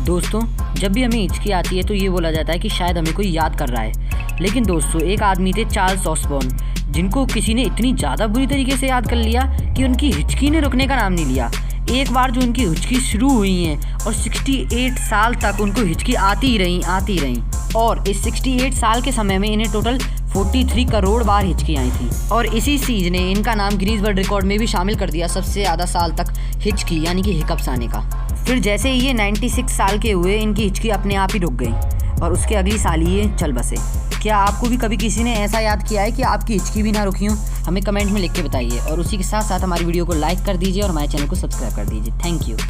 दोस्तों, जब भी हमें हिचकी आती है तो ये बोला जाता है कि शायद हमें कोई याद कर रहा है। लेकिन दोस्तों, एक आदमी थे चार्ल्स ऑसबॉर्न, जिनको किसी ने इतनी ज़्यादा बुरी तरीके से याद कर लिया कि उनकी हिचकी ने रुकने का नाम नहीं लिया। एक बार जो उनकी हिचकी शुरू हुई है और 68 साल तक उनको हिचकी आती रही और इस 68 साल के समय में इन्हें टोटल 43 करोड़ बार हिचकी आई थी। और इसी चीज़ ने इनका नाम गिनीज वर्ल्ड रिकॉर्ड में भी शामिल कर दिया सबसे ज़्यादा साल तक हिचकी यानी कि हिकअप्स आने का। फिर जैसे ही ये 96 साल के हुए, इनकी हिचकी अपने आप ही रुक गई और उसके अगली साल ही ये चल बसे। क्या आपको भी कभी किसी ने ऐसा याद किया है कि आपकी हिचकी भी ना रुकी हो? हमें कमेंट में लिख के बताइए और उसी के साथ साथ हमारी वीडियो को लाइक कर दीजिए और हमारे चैनल को सब्सक्राइब कर दीजिए। Thank you.